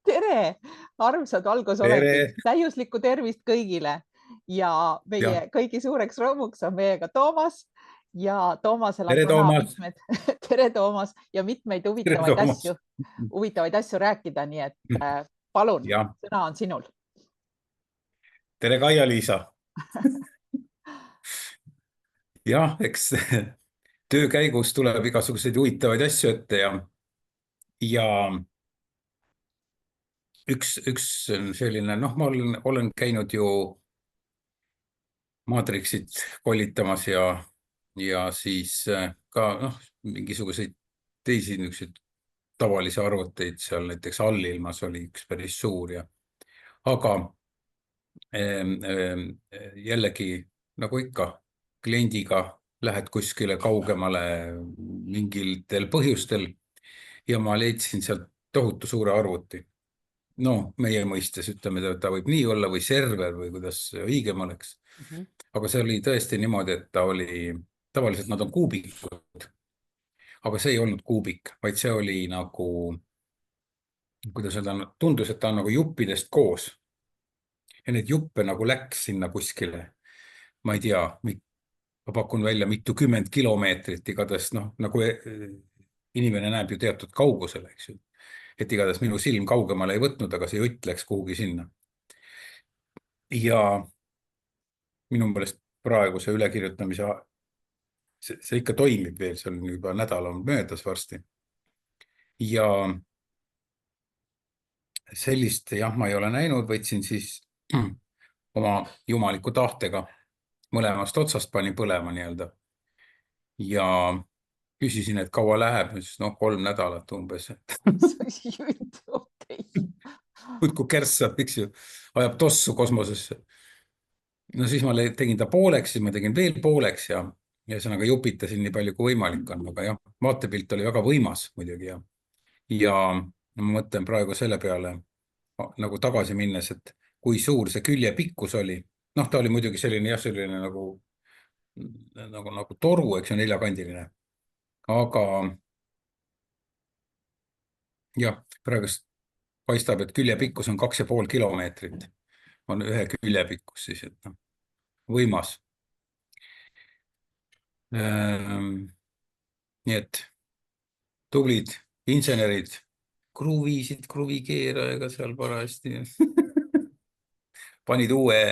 tere, armsad valgusolendid, Tere! täiuslikku tervist kõigile ja Jah, meie kõigi suureks rõõmuks on meiega Toomas ja Toomasel on tere, täna Toomas! mitmed, tere Toomas, ja mitmeid Tere, Toomas! huvitavaid asju rääkida, nii et palun, Jah, sõna on sinul. tere, Kaia-Liisa! Jah, eks töö käigus tuleb igasuguseid huvitavaid asju ette ja üks selline, noh, ma olen käinud ju Matrixit kollitamas ja siis ka, noh, mingisuguseid teisi niisuguseid tavalisi arvuteid seal, näiteks allilmas oli üks päris suur aga jällegi nagu ikka kliendiga lähed kuskile kaugemale mingitel põhjustel ja ma leidsin sealt tohutu suure arvuti. No meie mõistes ütleme, ta võib nii olla või server või kuidas õigem oleks. Aga see oli tõesti niimoodi, et ta oli, tavaliselt nad on kuubikud, aga see ei olnud kuubik, vaid see oli nagu, kuidas öelda, tundus, et ta on nagu juppidest koos. Ja neid juppe nagu läks sinna kuskile, ma ei tea, ma pakun välja mitukümmend kilomeetrit, igatahes noh, nagu inimene näeb ju teatud kaugusele, eks ju. Et igatahes minu silm kaugemale ei võtnud, aga see jutt läks kuhugi sinna. Ja minu meelest praegu see ülekirjutamise, see ikka toimib veel, see on juba nädal on möödas varsti. Ja sellist, jah, ma ei ole näinud, võtsin siis oma jumaliku tahtega mõlemast otsast pani põlema nii-öelda. Ja küsisin, et kaua läheb, noh, 3 nädalat umbes. Kui kärssab, eks ju, ajab tossu kosmosesse. No siis ma tegin ta pooleks, siis ma tegin veel pooleks ja ühesõnaga jupitasin nii palju kui võimalik on, aga jah, vaatepilt oli väga võimas muidugi ja ma mõtlen praegu selle peale nagu tagasi minnes, et kui suur see külje pikkus oli. Noh, ta oli muidugi selline, jah, selline nagu toru, eks ju, neljakandiline. Aga jah, praegu paistab, et külje pikkus on 2,5 kilomeetrit. On ühe külje pikkus siis, et noh, võimas. Nii et tublid insenerid kruvisid kruvikeerajaga seal parajasti. Panid uue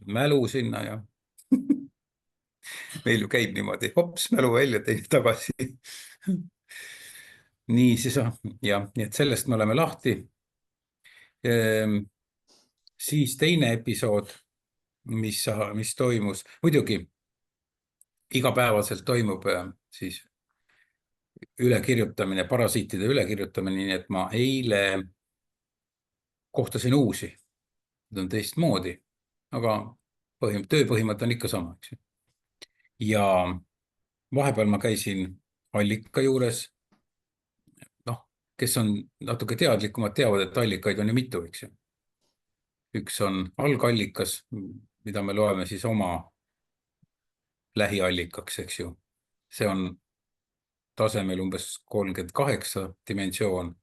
mälu sinna ja meil ju käib niimoodi, hops, mälu välja, teine tagasi. Nii siis, jah, nii et sellest me oleme lahti. Siis teine episood, mis toimus, muidugi igapäevaselt toimub siis ülekirjutamine, parasiitide ülekirjutamine, nii et ma eile kohtasin uusi. Need on teistmoodi, aga tööpõhimõte on ikka sama, eks ju. Ja vahepeal ma käisin allika juures. Noh, kes on natuke teadlikumad, teavad, et allikaid on ju mitu, eks ju. Üks on algallikas, mida me loeme siis oma lähiallikaks, eks ju. See on tasemel umbes 38 dimensioon.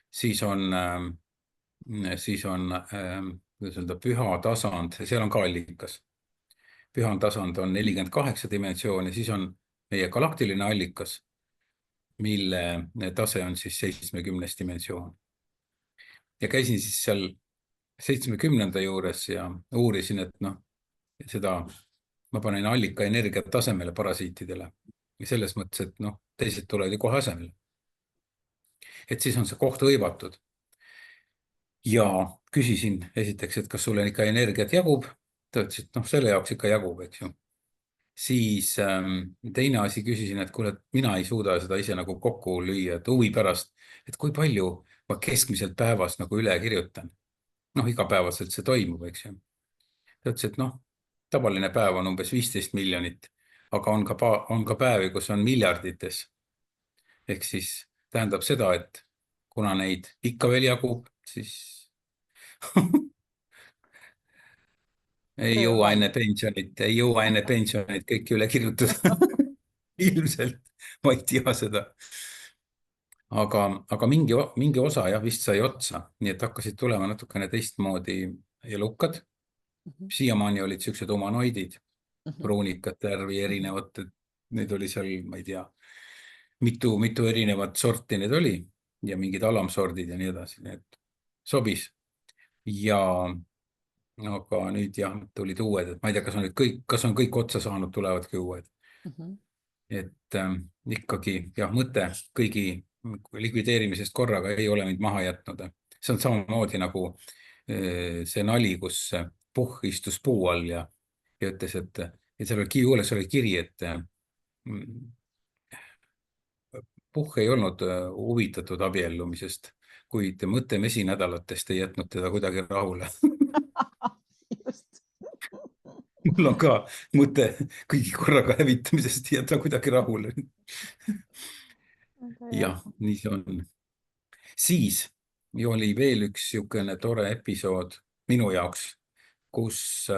Siis on kuidas öelda, püha tasand, seal on ka allikas. Püha tasand on 48 dimensiooni, siis on meie galaktiline allikas, mille tase on siis 70 dimensioon. Ja käisin siis seal 70 juures ja uurisin, et noh, seda ma panen allika energia tasemele parasiitidele. Ja selles mõttes, et noh, teised tulevad ju kohe asemele. Et siis on see koht hõivatud. Ja küsisin esiteks, et kas sulle ikka energiat jagub. Ta ütles, et noh, selle jaoks ikka jagub, eks ju. Siis teine asi küsisin, et kuule, mina ei suuda seda ise nagu kokku lüüa, et huvi pärast, et kui palju ma keskmiselt päevas nagu üle kirjutan. Noh, igapäevaselt see toimub, eks ju. Ta ütles, et noh, tavaline päev on umbes 15 miljonit, aga on ka päevi, kus on miljardites. Ehk siis tähendab seda, et kuna neid ikka veel jagub, siis ei jõua enne pensionit kõiki üle kirjutada. Ilmselt ma ei tea seda. Aga mingi osa jah vist sai otsa, nii et hakkasid tulema natukene teistmoodi elukad. Siiamaani olid siuksed humanoidid, pruunikat värvi erinevat, neid oli seal, ma ei tea, mitu erinevat sorti neid oli ja mingid alamsordid ja nii edasi, nii et sobis. Ja aga nüüd jah, tulid uued, et ma ei tea, kas on kõik otsa saanud, tulevadki uued. Et ikkagi jah, mõte kõigi likvideerimisest korraga ei ole mind maha jätnud. See on samamoodi nagu see nali, kus Puhh istus puu all ja ütles, et seal juures oli kiri, et Puhh ei olnud huvitatud abiellumisest, kuid mõte mesinädalatest ei jätnud teda kuidagi rahule. Just. Mul on ka mõte kõigi korraga hävitamisest ei jäta kuidagi rahule. Jah, nii see on. Siis oli veel üks niisugune tore episood minu jaoks, kus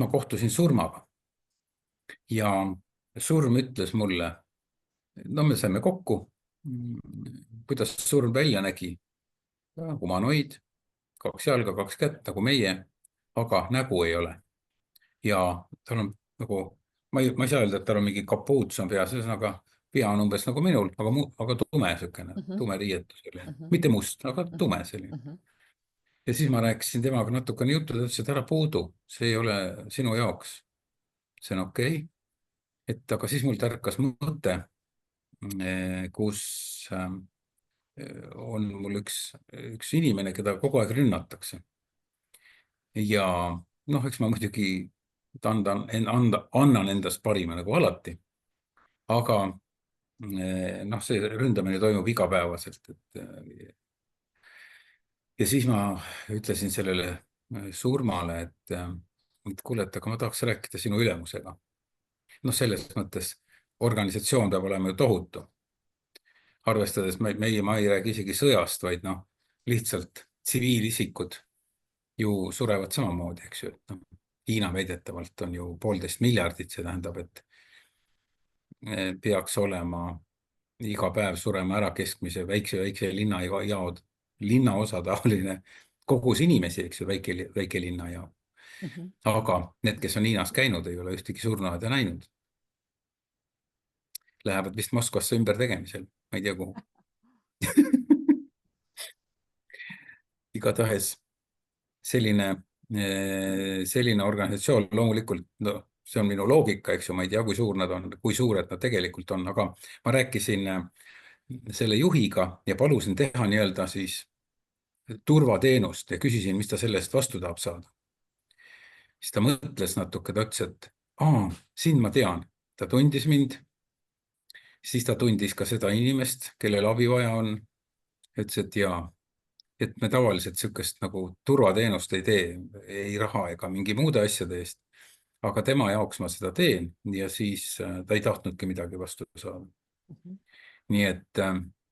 ma kohtusin surmaga. Ja surm ütles mulle, no me saime kokku, kuidas surm välja nägi. Humanoid, 2 jalga, 2 kätt nagu meie, aga nägu ei ole. Ja tal on nagu, ma ei saa öelda, et tal on mingi kapuuts on peas, ühesõnaga pea on umbes nagu minul, aga tume selline, tume riietus oli. Mitte must, aga tume selline. Ja siis ma rääkisin temaga natukene juttu, ta ütles, et ära puudu, see ei ole sinu jaoks. See on okei. Et aga siis mul tärkas mõte, kus on mul üks inimene, keda kogu aeg rünnatakse. Ja noh, eks ma muidugi annan endast parima nagu alati. Aga noh, see ründamine toimub igapäevaselt. Ja siis ma ütlesin sellele surmale, et kuule, et aga ma tahaks rääkida sinu ülemusega. Noh, selles mõttes organisatsioon peab olema ju tohutu. Arvestades, ma ei räägi isegi sõjast, vaid noh, lihtsalt tsiviilisikud ju surevad samamoodi, eks ju. Hiina väidetavalt on ju 1,5 miljardit, see tähendab, et peaks olema iga päev surema ära keskmise väikse linnaosa taoline kogus inimesi, eks ju, väike linna ja. Aga need, kes on Hiinas käinud, ei ole ühtegi surnuaeda näinud. Lähevad vist Moskvasse ümbertegemisel, ma ei tea kuhu. Igatahes selline organisatsioon loomulikult, no, see on minu loogika, eks ju, ma ei tea, kui suured nad tegelikult on, aga ma rääkisin selle juhiga ja palusin teha nii-öelda siis turvateenust ja küsisin, mis ta selle eest vastu tahab saada. Siis ta mõtles natuke, ta ütles, et sind ma tean, ta tundis mind. Siis ta tundis ka seda inimest, kellel abi vaja on. Ütles, et jaa, et me tavaliselt sükest nagu turvateenust ei tee, ei raha ega mingi muude asjade eest. Aga tema jaoks ma seda teen ja siis ta ei tahtnudki midagi vastu saada. Nii et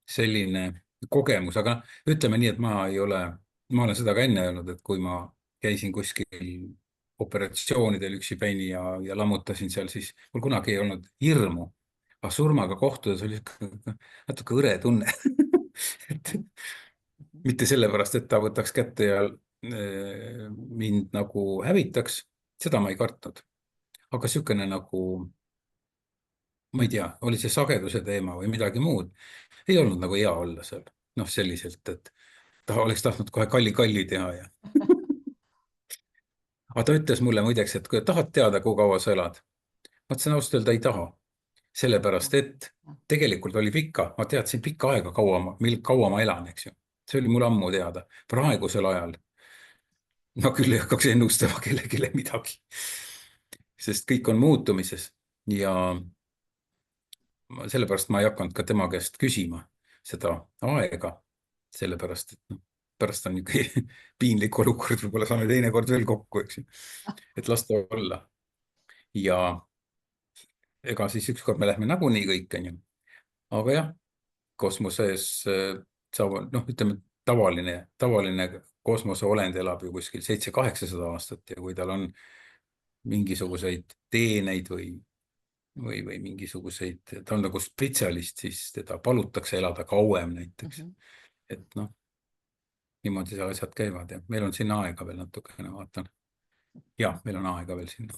selline kogemus, aga ütleme nii, et ma olen seda ka enne öelnud, et kui ma käisin kuskil operatsioonidel üksipäini ja lammutasin seal, siis mul kunagi ei olnud hirmu. Aga surmaga kohtudes oli natuke õre tunne. Mitte sellepärast, et ta võtaks kätte ja mind nagu hävitaks, seda ma ei kartnud. Aga niisugune nagu, ma ei tea, oli see sageduse teema või midagi muud, ei olnud nagu hea olla seal. Noh, selliselt, et ta oleks tahtnud kohe kalli teha. Ja. Aga ta ütles mulle muideks, et kui tahad teada, kui kaua sa elad, ma ütlesin ausalt öelda ei taha. Sellepärast, et tegelikult oli ma teadsin pikka aega, kaua ma elan, eks ju. See oli mul ammu teada. Praegusel ajal, no küll ei hakkaks ennustama kellelegi midagi. Sest kõik on muutumises ja sellepärast ma ei hakanud ka tema käest küsima seda aega. Sellepärast, et pärast on niisugune piinlik olukord, võib-olla saame teinekord veel kokku, eks ju. Et lasta olla. Ja ega siis ükskord me lähme nagunii kõik, on ju. Aga jah, kosmoses noh, ütleme, tavaline kosmoseolend elab ju kuskil 700-800 aastat ja kui tal on mingisuguseid teeneid või või mingisuguseid, ta on nagu spetsialist, siis teda palutakse elada kauem näiteks. Et noh, niimoodi seal asjad käivad ja meil on sinna aega veel natukene, vaatan. Ja, meil on aega veel sinna.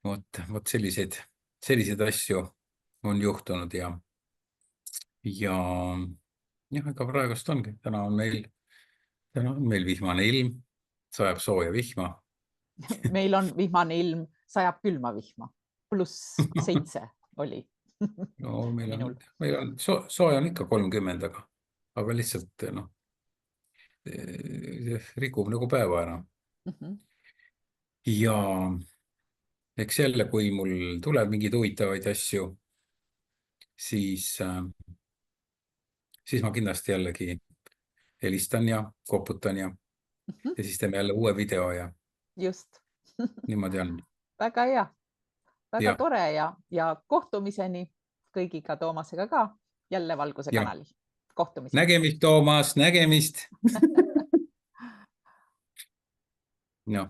Vot selliseid asju on juhtunud ja jah, ega praegust ongi. Täna on meil vihmane ilm, sajab sooja vihma. Meil on vihmane ilm, sajab külma vihma. +7 oli. No meil on sooja on ikka 30, aga lihtsalt noh, rikub nagu päeva ära. Ja eks jälle, kui mul tuleb mingeid huvitavaid asju, siis ma kindlasti jällegi helistan ja koputan ja siis teeme jälle uue video ja Just. niimoodi on. Väga hea, väga Ja. tore ja kohtumiseni kõigiga, Toomasega ka jälle Valguse Ja. kanalil. Kohtumiseni. Nägemist, Toomas, nägemist. Noh.